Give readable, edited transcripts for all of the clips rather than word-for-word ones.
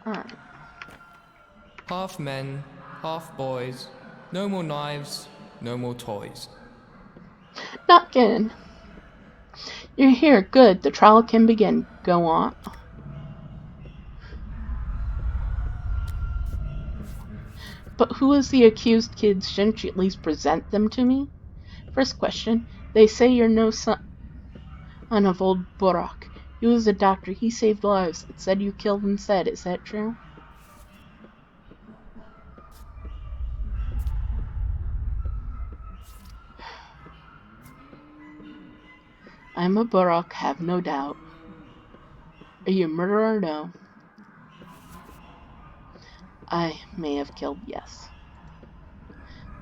Alright. Half men, half boys. No more knives, no more toys. Not again. You're here. Good. The trial can begin. Go on. But who is the accused kids? Shouldn't you at least present them to me? First question. They say you're no son of old Burakh. He was a doctor. He saved lives. It said you killed instead. Is that true? I'm a Burakh, have no doubt. Are you a murderer? No. I may have killed, yes.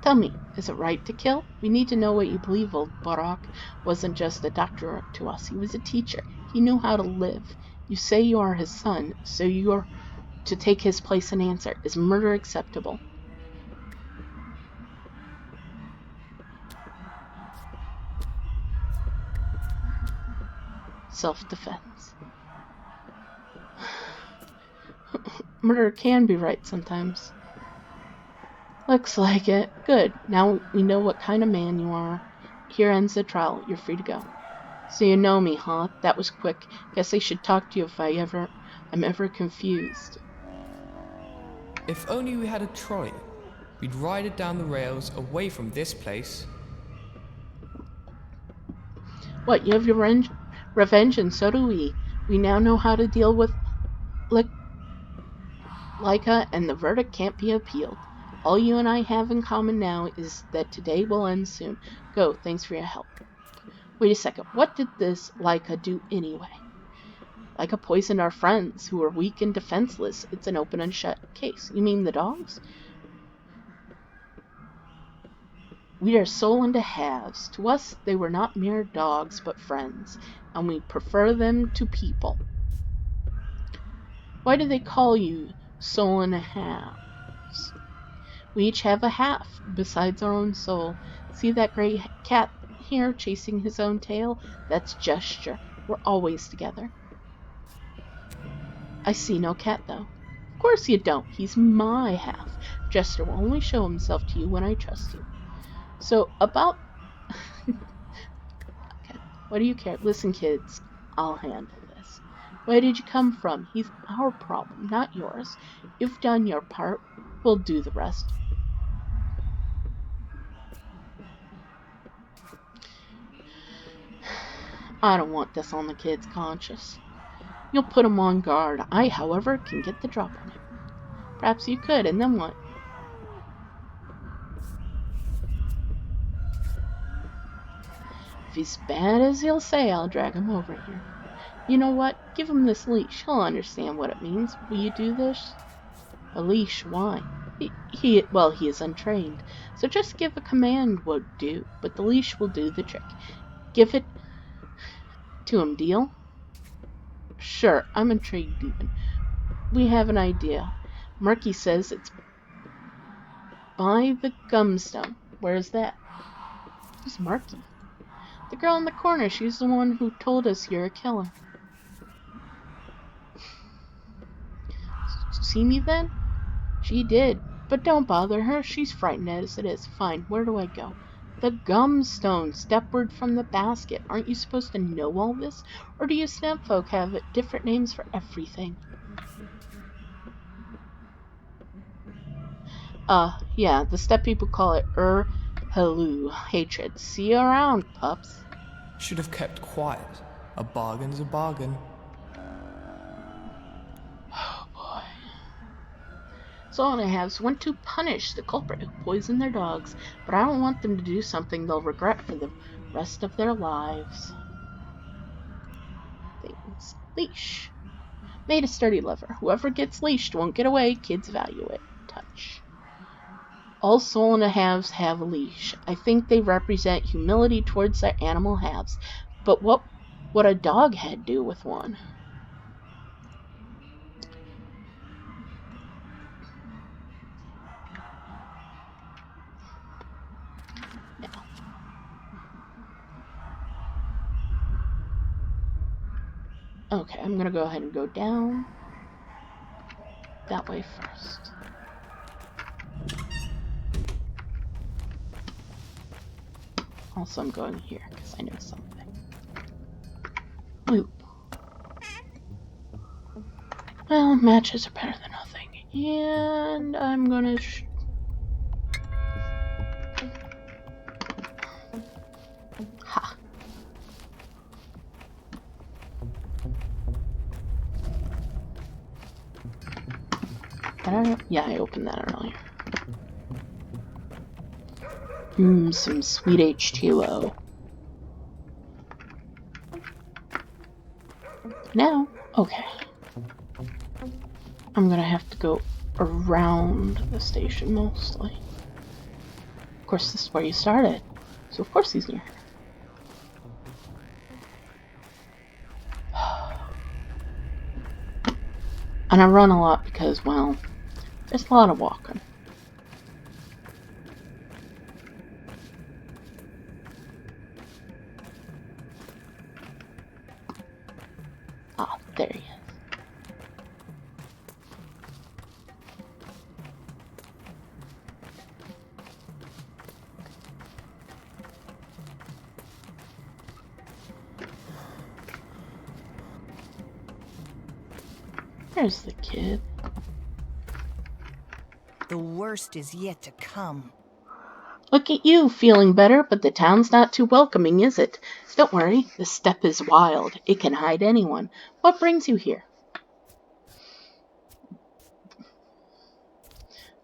Tell me, is it right to kill? We need to know what you believe. Old Burakh wasn't just a doctor to us. He was a teacher. He knew how to live. You say you are his son, so you are to take his place and answer. Is murder acceptable? Self-defense. Murder can be right sometimes. Looks like it. Good. Now we know what kind of man you are. Here ends the trial. You're free to go. So you know me, huh? That was quick. Guess I should talk to you if I'm ever confused. If only we had a trolley. We'd ride it down the rails away from this place. What, you have your revenge, and so do we. We now know how to deal with Leica, and the verdict can't be appealed. All you and I have in common now is that today will end soon. Go, thanks for your help. Wait a second, what did this Leica do anyway? Leica poisoned our friends, who were weak and defenseless. It's an open and shut case. You mean the dogs? We are sold into halves. To us, they were not mere dogs, but friends, and we prefer them to people. Why do they call you soul and a halves? We each have a half, besides our own soul. See that gray cat here chasing his own tail? That's gesture. We're always together. I see no cat, though. Of course you don't. He's my half. Jester will only show himself to you when I trust you. So, about... Okay. What do you care? Listen, kids. I'll handle this. Where did you come from? He's our problem, not yours. You've done your part. We'll do the rest. I don't want this on the kid's conscience. You'll put him on guard. I, however, can get the drop on him. Perhaps you could, and then what? If he's bad as he'll say, I'll drag him over here. You know what? Give him this leash. He'll understand what it means. Will you do this? A leash? Why? He is untrained. So just give a command would do, but the leash will do the trick. Give it to him, deal? Sure, I'm intrigued even. We have an idea. Murky says it's by the gumstone. Where's that? Who's Murky? The girl in the corner. She's the one who told us you're a killer. See me then? She did. But don't bother her. She's frightened as it is. Fine. Where do I go? The gumstone. Stepward from the basket. Aren't you supposed to know all this? Or do you snap folk have different names for everything? Yeah. The step people call it hello. Hatred. See you around, pups. Should have kept quiet. A bargain's a bargain. Oh boy. Soul-and-a-halves want to punish the culprit who poisoned their dogs, but I don't want them to do something they'll regret for the rest of their lives. Things. Leash. Made a sturdy lever. Whoever gets leashed won't get away. Kids value it. Touch. All soul-and-a-halves have a leash. I think they represent humility towards their animal halves. But what would a dog head do with one? Okay, I'm gonna go ahead and go down. that way first. Also, I'm going here because I know something. Loop. Well, matches are better than nothing. And I'm gonna ha. Yeah, I opened that earlier. Some sweet H2O. Now, okay. I'm gonna have to go around the station mostly. Of course, this is where you started. So of course he's near here. And I run a lot because, well, there's a lot of walking. Ah, there he is. There's the kid. The worst is yet to come. Look at you, feeling better, but the town's not too welcoming, is it? Don't worry, the steppe is wild. It can hide anyone. What brings you here?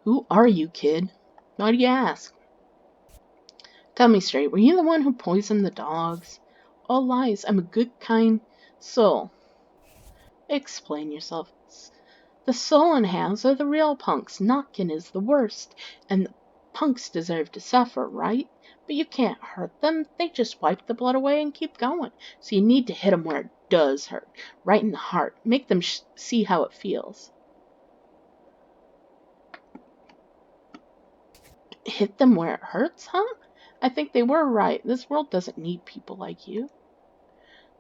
Who are you, kid? Why do you ask? Tell me straight, were you the one who poisoned the dogs? All lies. I'm a good, kind soul. Explain yourself. The sullen hounds are the real punks. Notkin is the worst, and the punks deserve to suffer, right? But you can't hurt them. They just wipe the blood away and keep going. So you need to hit them where it does hurt, right in the heart. Make them see how it feels. Hit them where it hurts, huh? I think they were right. This world doesn't need people like you.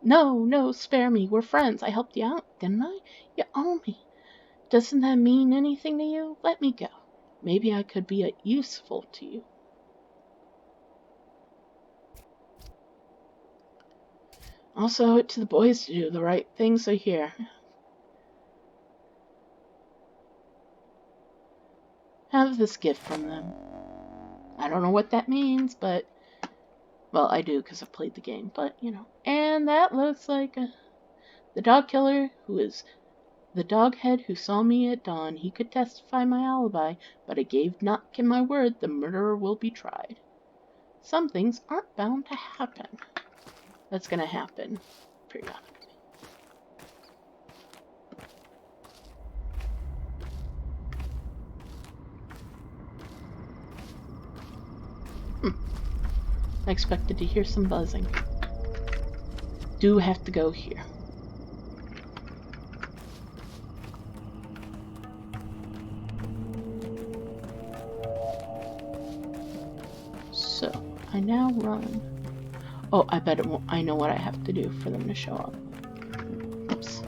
No, spare me. We're friends. I helped you out, didn't I? You owe me. Doesn't that mean anything to you? Let me go. Maybe I could be useful to you. Also, owe it to the boys to do the right thing, so here. Have this gift from them. I don't know what that means, but... Well, I do, because I've played the game, but, you know. And that looks like the dog killer who is... The doghead who saw me at dawn. He could testify my alibi, but I gave Notkin my word the murderer will be tried. Some things aren't bound to happen. That's gonna happen periodically. I expected to hear some buzzing. Do have to go here. So, I now run. Oh, I bet it won't. I know what I have to do for them to show up. Oops.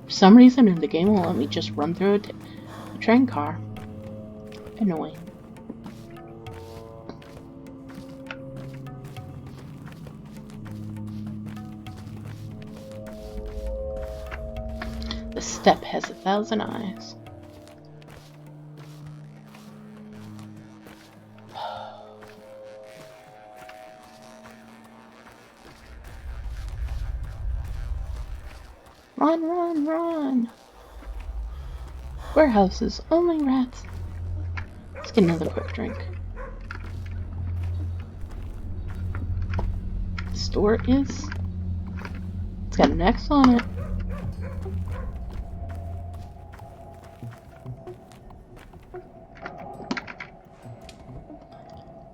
For some reason, the game won't let me just run through a train car. Annoying. The steppe has 1,000 eyes. Run! Warehouses, only rats. Let's get another quick drink. The store is... It's got an X on it.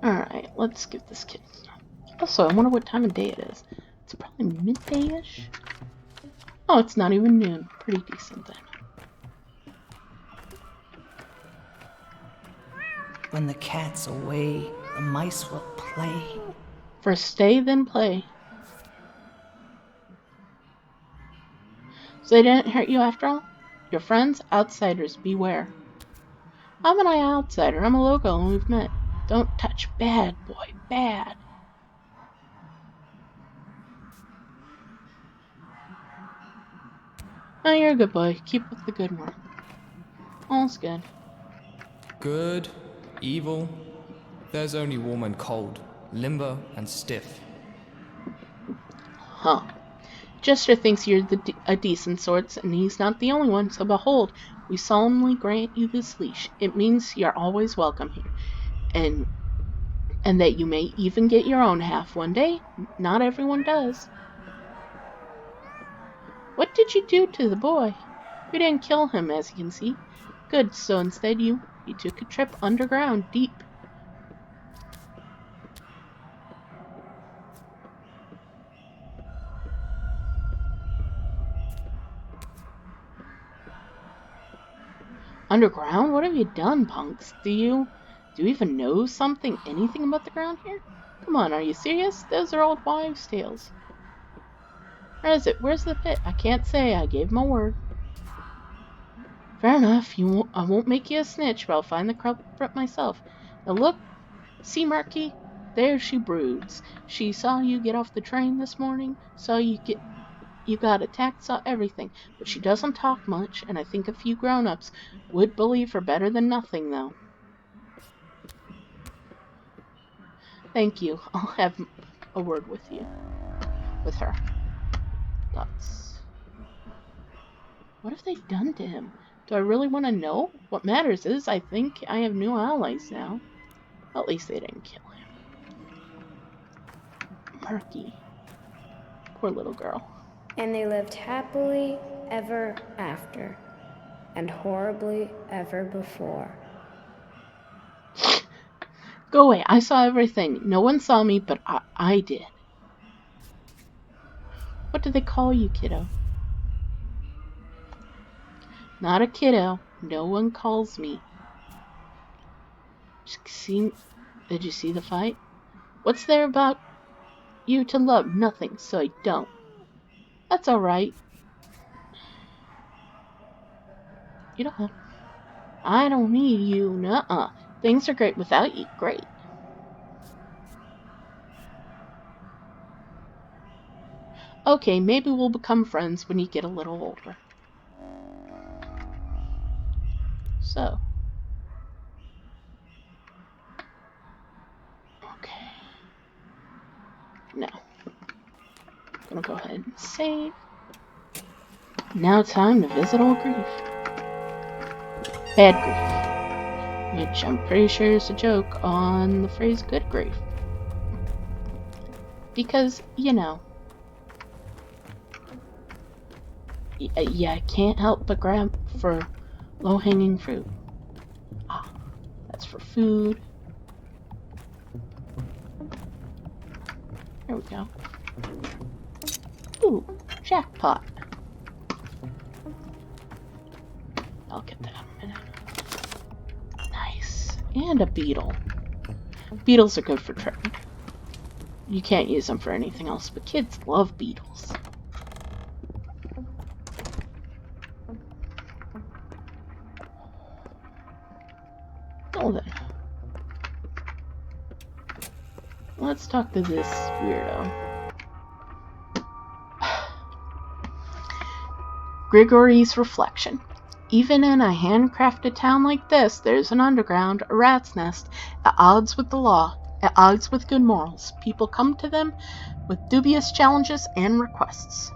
Alright, let's give this kid... Also, I wonder what time of day it is. It's probably midday-ish. Oh, it's not even noon. Pretty decent then. When the cat's away, the mice will play. First stay, then play. So they didn't hurt you after all? Your friends? Outsiders, beware. I'm an outsider. I'm a local and we've met. Don't touch. Bad, boy. Bad. Oh, you're a good boy. Keep up the good work. All's good. Good, evil. There's only warm and cold, limber and stiff. Huh. Jester thinks you're a decent sort, and he's not the only one, so behold, we solemnly grant you this leash. It means you're always welcome here, and that you may even get your own half one day. Not everyone does. What did you do to the boy? You didn't kill him, as you can see. Good, so instead you took a trip underground, deep. Underground? What have you done, punks? Do you even know anything about the ground here? Come on, are you serious? Those are old wives' tales. Where is it? Where's the pit? I can't say. I gave my word. Fair enough. I won't make you a snitch, but I'll find the culprit myself. Now look, see Marky? There she broods. She saw you get off the train this morning, saw you got attacked, saw everything. But she doesn't talk much, and I think a few grown-ups would believe her better than nothing, though. Thank you. I'll have a word with her. Thoughts. What have they done to him? Do I really want to know? What matters is, I think I have new allies now. At least they didn't kill him. Murky. Poor little girl. And they lived happily ever after, and horribly ever before. Go away. I saw everything. No one saw me, but I did. What do they call you, kiddo? Not a kiddo. No one calls me. Did you see the fight? What's there about you to love? Nothing, so I don't. That's alright. You don't have... I don't need you. Nuh-uh. Things are great without you. Great. Okay, maybe we'll become friends when you get a little older. So. Okay. Now. I'm gonna go ahead and save. Now time to visit old grief. Bad grief. Which I'm pretty sure is a joke on the phrase good grief. Because, you know. Yeah, I can't help but grab for low-hanging fruit. Ah, that's for food. There we go. Ooh, jackpot. I'll get that in a minute. Nice. And a beetle. Beetles are good for tripping. You can't use them for anything else, but kids love beetles. Well then. Let's talk to this weirdo. Grigory's reflection. Even in a handcrafted town like this, there's an underground, a rat's nest, at odds with the law, at odds with good morals. People come to them with dubious challenges and requests.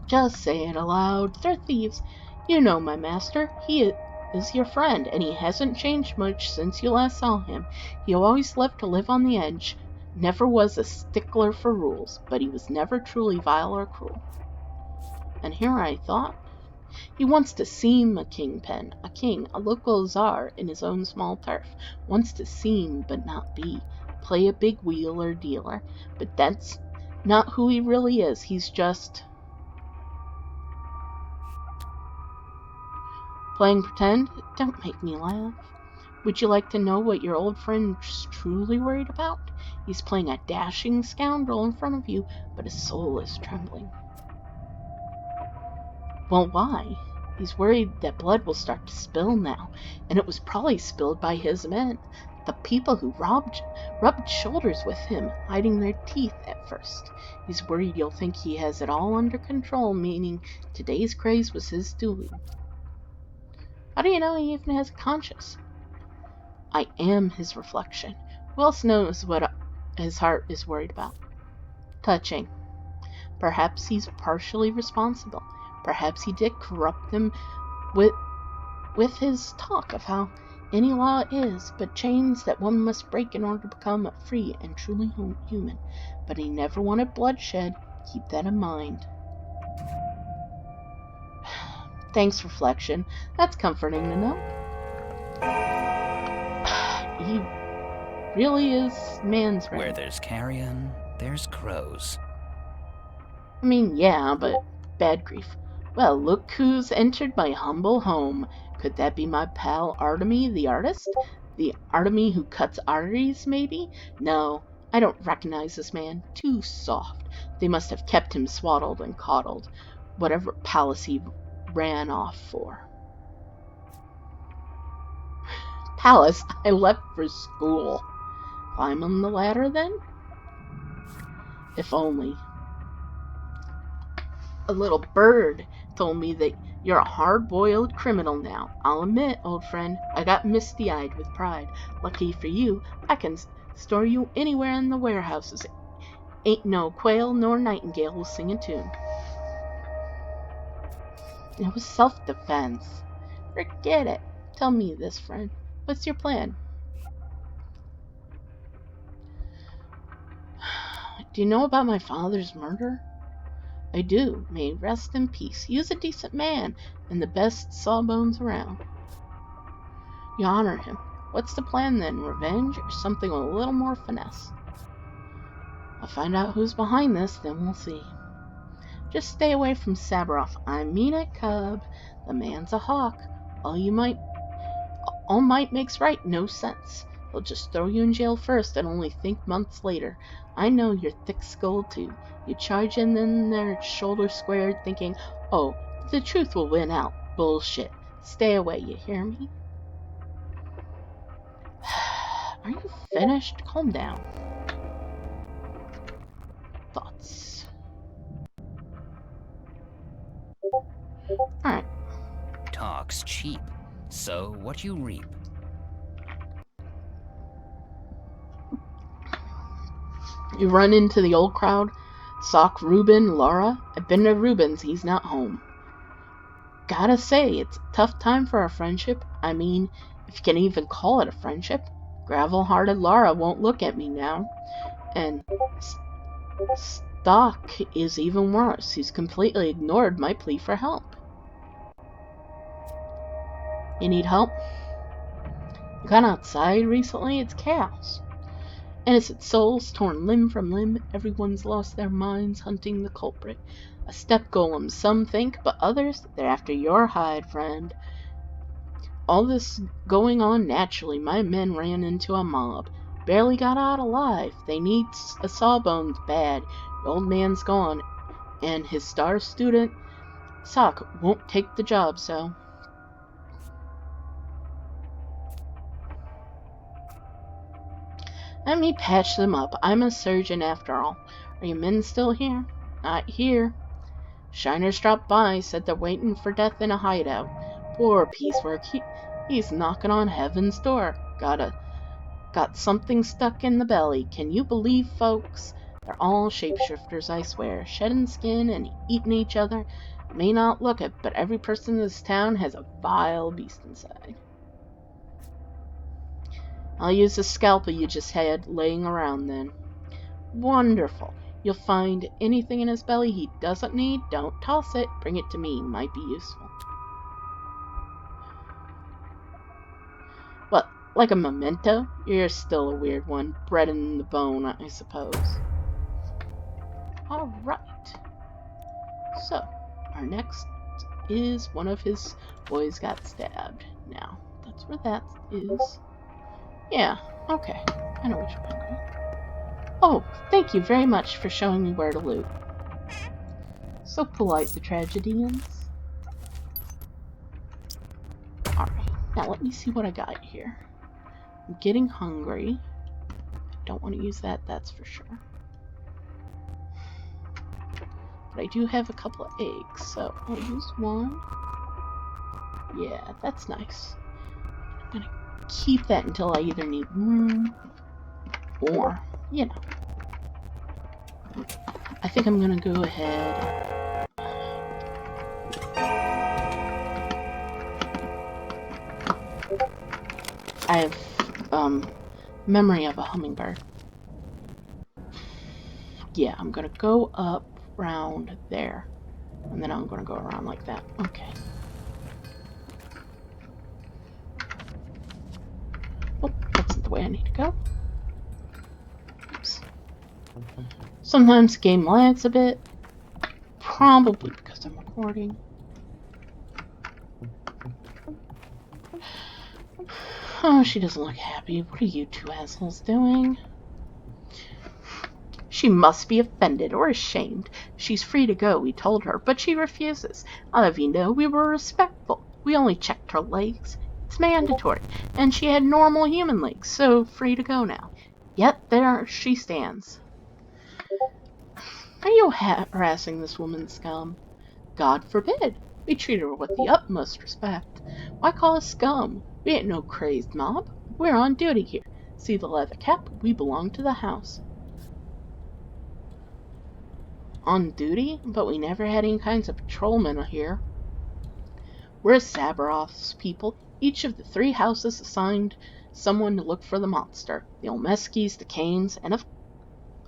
Just say it aloud. They're thieves. You know my master. He is your friend, and he hasn't changed much since you last saw him. He always loved to live on the edge. Never was a stickler for rules, but he was never truly vile or cruel. And here I thought, he wants to seem a kingpin, a king, a local czar in his own small turf. Wants to seem but not be. Play a big wheeler dealer. But that's not who he really is. He's just playing pretend. Don't make me laugh. Would you like to know what your old friend's truly worried about? He's playing a dashing scoundrel in front of you, but his soul is trembling. Well, why? He's worried that blood will start to spill now, and it was probably spilled by his men, the people who rubbed shoulders with him, hiding their teeth at first. He's worried you'll think he has it all under control, meaning today's craze was his doing. How do you know he even has a conscience? I am his reflection. Who else knows what his heart is worried about? Touching. Perhaps he's partially responsible. Perhaps he did corrupt them with his talk of how any law is but chains that one must break in order to become free and truly human. But he never wanted bloodshed. Keep that in mind. Thanks, reflection. That's comforting to know. He really is man's friend. Where there's carrion, there's crows. I mean, yeah, but bad grief. Well, look who's entered my humble home. Could that be my pal Artemy, the artist? The Artemy who cuts arteries, maybe? No, I don't recognize this man. Too soft. They must have kept him swaddled and coddled. Whatever palace he ran off for. Palace? I left for school. Climb on the ladder, then? If only. A little bird told me that you're a hard-boiled criminal now. I'll admit, old friend, I got misty-eyed with pride. Lucky for you, I can store you anywhere in the warehouses. Ain't no quail nor nightingale will sing a tune. It was self-defense. Forget it. Tell me this, friend. What's your plan? Do you know about my father's murder? I do. May he rest in peace. He was a decent man, and the best sawbones around. You honor him. What's the plan then? Revenge, or something with a little more finesse? I'll find out who's behind this, then we'll see. Just stay away from Sabroth. I mean it, cub. The man's a hawk. All might makes right, no sense. He'll just throw you in jail first and only think months later. I know you're thick-skulled too. You charge in there shoulder squared thinking, oh, the truth will win out. Bullshit. Stay away, you hear me? Are you finished? Calm down. Thoughts. Alright. Talk's cheap, so what you reap. You run into the old crowd. Sock, Reuben, Laura. I've been to Reuben's. He's not home. Gotta say, it's a tough time for our friendship. I mean, if you can even call it a friendship. Gravel-hearted Laura won't look at me now. And Stock is even worse. He's completely ignored my plea for help. You need help? You gone outside recently? It's chaos. Innocent souls torn limb from limb. Everyone's lost their minds hunting the culprit. A step golem, some think, but others, they're after your hide, friend. All this going on naturally. My men ran into a mob. Barely got out alive. They need a sawbones bad. The old man's gone, and his star student, Sock, won't take the job, so... Let me patch them up. I'm a surgeon after all. Are your men still here? Not here. Shiners dropped by, said they're waiting for death in a hideout. Poor piecework. He's knocking on heaven's door. Got something stuck in the belly. Can you believe, folks? They're all shapeshifters, I swear. Shedding skin and eating each other. May not look it, but every person in this town has a vile beast inside. I'll use the scalpel you just had laying around then. Wonderful. You'll find anything in his belly he doesn't need. Don't toss it. Bring it to me. Might be useful. What, like a memento? You're still a weird one. Bred in the bone, I suppose. Alright. So, our next is one of his boys got stabbed. Now, that's where that is. Yeah, okay. I know what you're doing. Oh, thank you very much for showing me where to loot. So polite, the tragedians. Alright, now let me see what I got here. I'm getting hungry. Don't want to use that, that's for sure. But I do have a couple of eggs, so I'll use one. Yeah, that's nice. I'm gonna keep that until I either need room or, you know. I think I'm gonna go ahead. I have memory of a hummingbird. Yeah, I'm gonna go up round there, and then I'm gonna go around like that. Okay. Oh, that's not the way I need to go. Oops. Sometimes the game lags a bit. Probably because I'm recording. Oh, she doesn't look happy. What are you two assholes doing? She must be offended or ashamed. She's free to go, we told her, but she refuses. I'll have you know we were respectful. We only checked her legs. It's mandatory. And she had normal human legs, so free to go now. Yet there she stands. Are you harassing this woman, scum? God forbid. We treat her with the utmost respect. Why call us scum? We ain't no crazed mob. We're on duty here. See the leather cap? We belong to the house. On duty? But we never had any kinds of patrolmen here. We're Sabaroth's people. Each of the 3 houses assigned someone to look for the monster. The Olmeskis, the Canes, and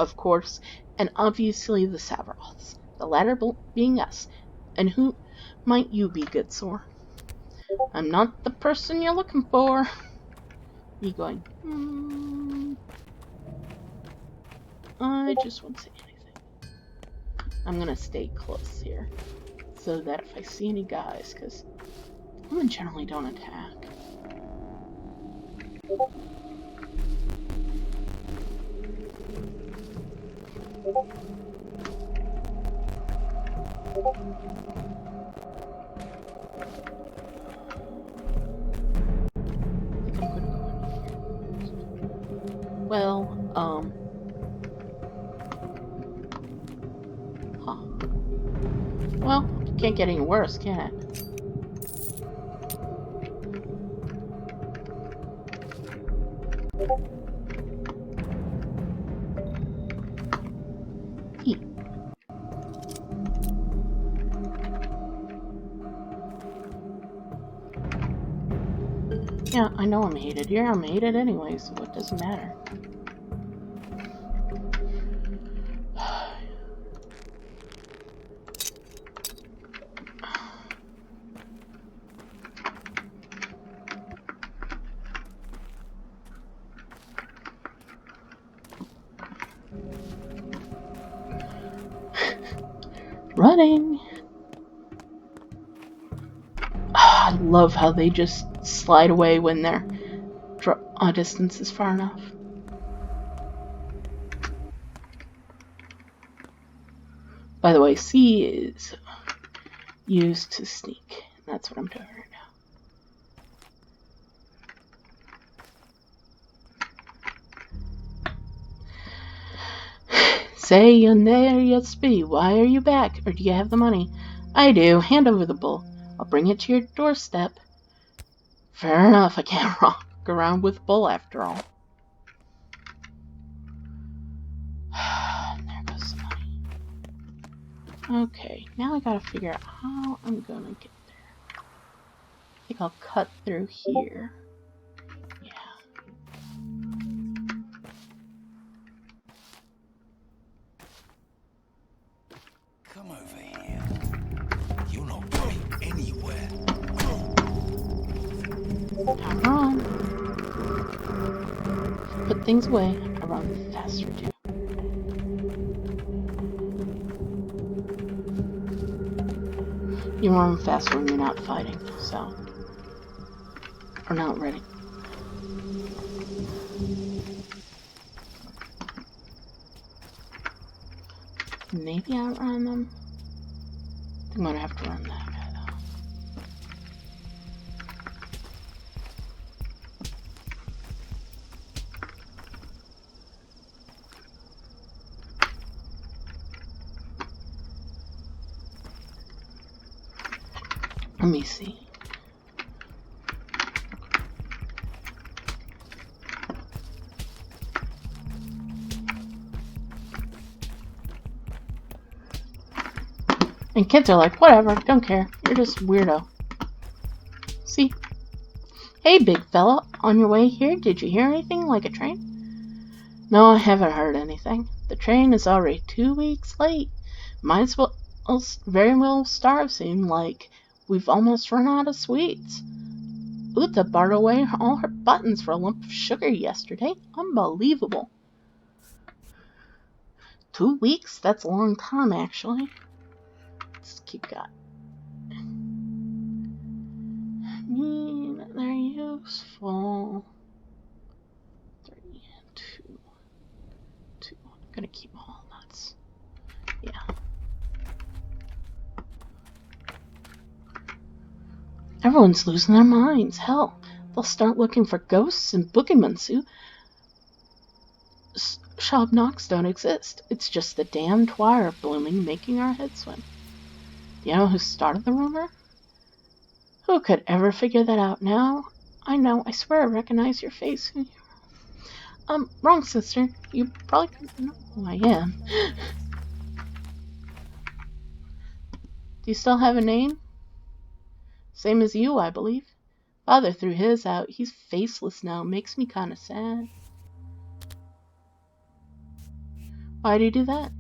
of course, and obviously the Sabaroths. The latter being us. And who might you be, good sir? I'm not the person you're looking for. You going, I just won't say anything. I'm gonna stay close here, so that if I see any guys, because women generally don't attack. Well, well, it can't get any worse, can it? Eat. Yeah, I know I'm hated. Yeah, I'm hated anyway, so it doesn't matter. Running! I love how they just slide away when their distance is far enough. By the way, C is used to sneak. That's what I'm doing right now. Say you're there, yes be. Why are you back? Or do you have the money? I do. Hand over the bull. I'll bring it to your doorstep. Fair enough. I can't rock around with bull after all. There goes the money. Okay, now I gotta figure out how I'm gonna get there. I think I'll cut through here. Yeah. Come over here. You're not going anywhere. I run. Put things away. I run faster too. You run faster when you're not fighting, so. Or not ready. Maybe outrun them. I'm gonna have to run that guy though. Let me see. And kids are like, whatever, don't care. You're just a weirdo. See? Hey, big fella, on your way here, did you hear anything like a train? No, I haven't heard anything. The train is already 2 weeks late. Might as well, very well starve soon, like we've almost run out of sweets. Uta barred away all her buttons for a lump of sugar yesterday. Unbelievable. 2 weeks? That's a long time, actually. Let's keep going. I mean, they're useful. 3, 2, 2. I'm gonna keep all nuts. Yeah. Everyone's losing their minds. Hell, they'll start looking for ghosts and boogeymen. Shop knocks don't exist. It's just the damned wire blooming making our heads swim. Do you know who started the rumor? Who could ever figure that out now? I know, I swear I recognize your face. Who you are. Wrong sister. You probably know who I am. Do you still have a name? Same as you, I believe. Father threw his out. He's faceless now. Makes me kind of sad. Why'd he do that?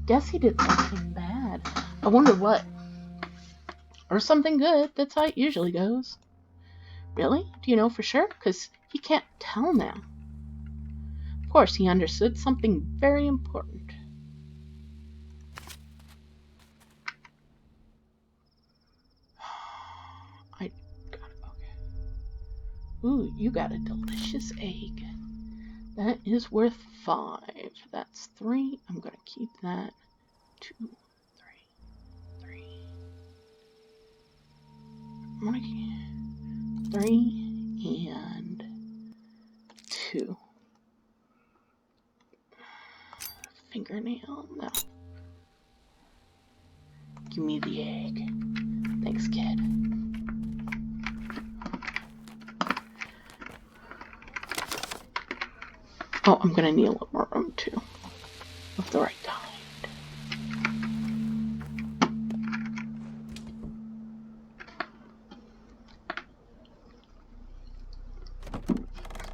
Guess he did something bad. I wonder what. Or something good. That's how it usually goes. Really? Do you know for sure? 'Cause he can't tell now. Of course, he understood something very important. I got it. Okay. Ooh, you got a delicious egg. That is worth 5. That's 3. I'm gonna keep that. 2, 3, 3. I'm gonna keep 3 and 2. Fingernail? No. Give me the egg. Thanks, kid. Oh, I'm gonna need a little more room too. Of the right kind.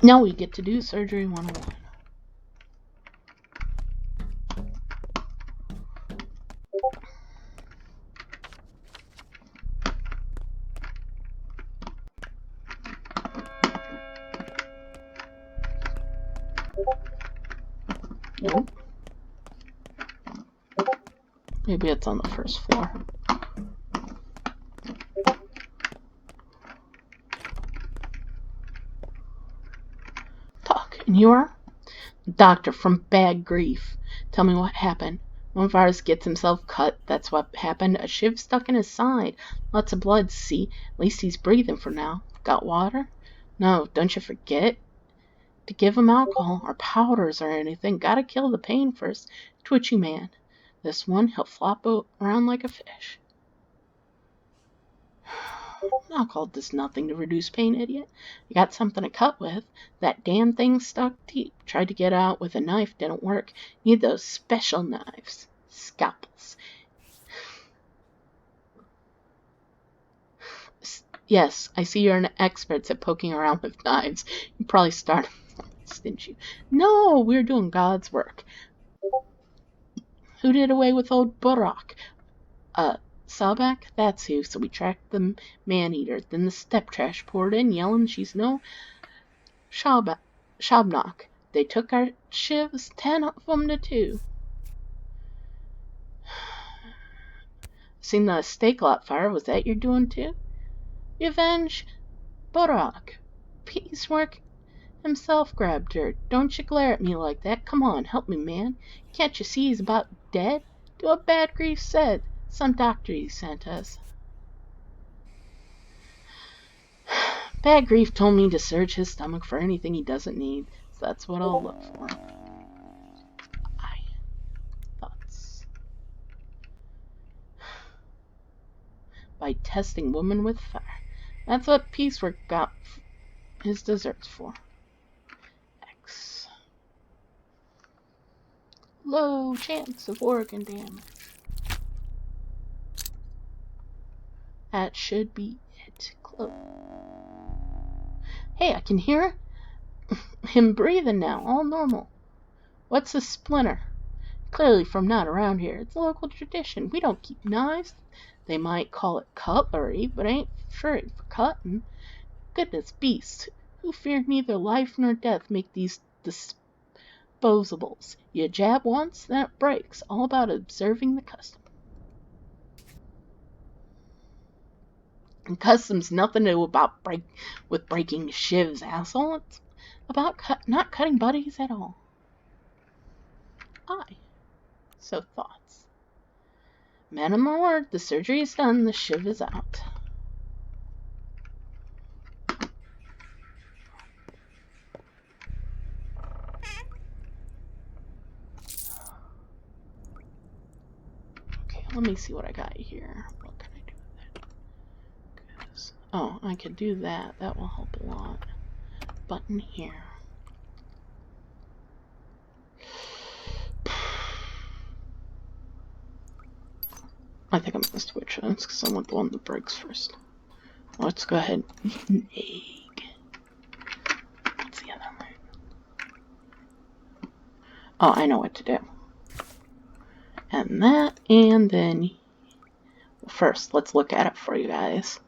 Now we get to do surgery 101. Nope. Maybe it's on the first floor. Talk, and you are? Doctor from Bad Grief. Tell me what happened. One of ours gets himself cut. That's what happened. A shiv stuck in his side. Lots of blood, see? At least he's breathing for now. Got water? No, don't you forget to give him alcohol or powders or anything. Gotta kill the pain first. Twitchy man. This one, he'll flop around like a fish. Alcohol does nothing to reduce pain, idiot. You got something to cut with. That damn thing stuck deep. Tried to get out with a knife, didn't work. Need those special knives. Scalpels. Yes, I see you're an expert at poking around with knives. You probably started this, didn't you? No, we're doing God's work. Who did away with old Burakh? Salbak? That's who. So we tracked the man-eater. Then the step trash poured in, yelling she's no Shabnak. They took our shivs, 10 of them to 2. Seen the steak lot fire. Was that your doing too? Revenge Burakh. Piecework himself grabbed her. Don't you glare at me like that. Come on, help me, man. Can't you see he's about dead? Do what Bad Grief said. Some doctor you sent us. Bad Grief told me to search his stomach for anything he doesn't need, so that's what I'll look for. Thoughts. By testing woman with fire. That's what Piecework got his desserts for. X. Low chance of organ damage. That should be it. Close. Hey, I can hear him breathing now, all normal. What's a splinter? Clearly from not around here. It's a local tradition. We don't keep knives. They might call it cutlery, but ain't sure for cutting. Goodness beasts, who fear neither life nor death make these disposables. You jab once, then it breaks. All about observing the custom. And custom's nothing to do about breaking shivs, asshole. It's about not cutting buddies at all. So thoughts. Man of my word, the surgery is done, the shiv is out. Okay, let me see what I got here. What can I do with it? Oh, I could do that. That will help a lot. Button here. I think I'm going to switch this because I want the one that breaks first. Let's go ahead and eat an egg. What's the other one? Oh, I know what to do. And that, and then... First, let's look at it for you guys.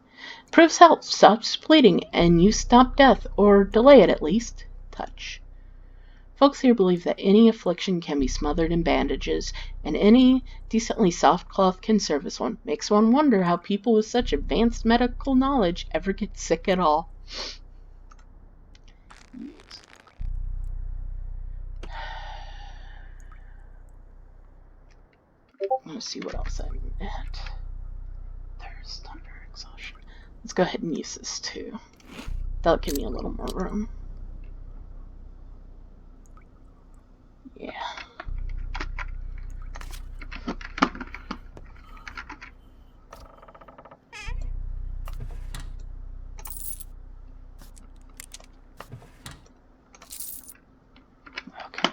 Proves health, stops bleeding, and you stop death, or delay it at least. Touch. Folks here believe that any affliction can be smothered in bandages, and any decently soft cloth can serve as one. Makes one wonder how people with such advanced medical knowledge ever get sick at all. Let's see what else I'm at. There's thunder exhaustion. Let's go ahead and use this too. That'll give me a little more room. Yeah. Okay.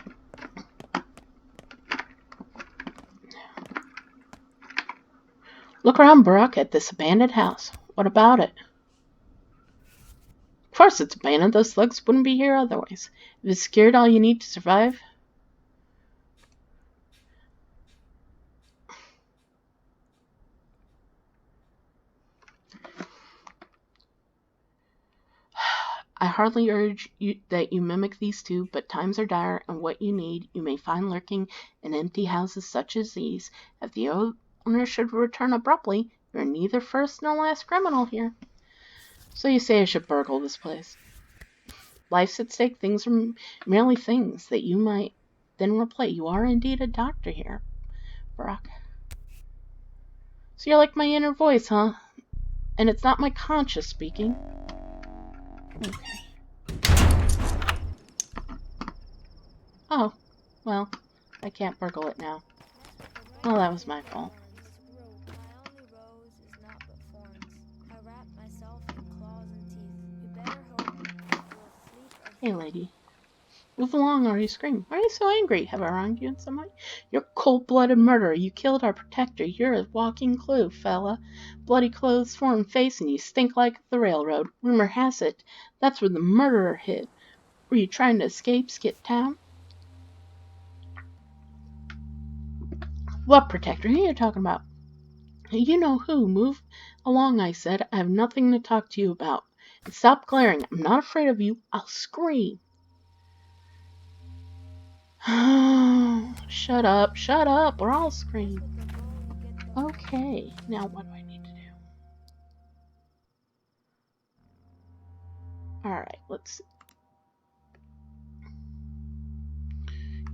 Look around, Burakh, at this abandoned house. What about it? Of course it's abandoned. Those slugs wouldn't be here otherwise. If it's secured all you need to survive... I hardly urge you that you mimic these two, but times are dire, and what you need you may find lurking in empty houses such as these. If the owner should return abruptly, you're neither first nor last criminal here. So you say I should burgle this place. Life's at stake. Things are merely things that you might then replay. You are indeed a doctor here, Burakh. So you're like my inner voice, huh? And it's not my conscience speaking. Okay. Oh, well, I can't burgle it now. Well, that was my fault. Hey, lady. Move along or you scream. Why are you so angry? Have I wronged you in some way? You're a cold-blooded murderer. You killed our protector. You're a walking clue, fella. Bloody clothes, foreign face, and you stink like the railroad. Rumor has it that's where the murderer hid. Were you trying to escape Skip Town? What protector? Who are you talking about? You know who. Move along, I said. I have nothing to talk to you about. And stop glaring. I'm not afraid of you. I'll scream. Shut up, shut up, or I'll scream. Okay, now what do I need to do? Alright, let's see.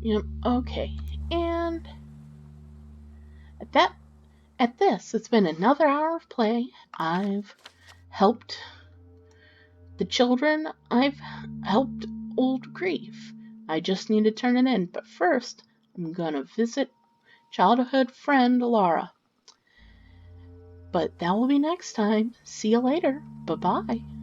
Yep, okay. And At this, it's been another hour of play. I've helped the children. I've helped old Grief. I just need to turn it in. But first, I'm gonna visit childhood friend Laura. But that will be next time. See you later. Bye-bye.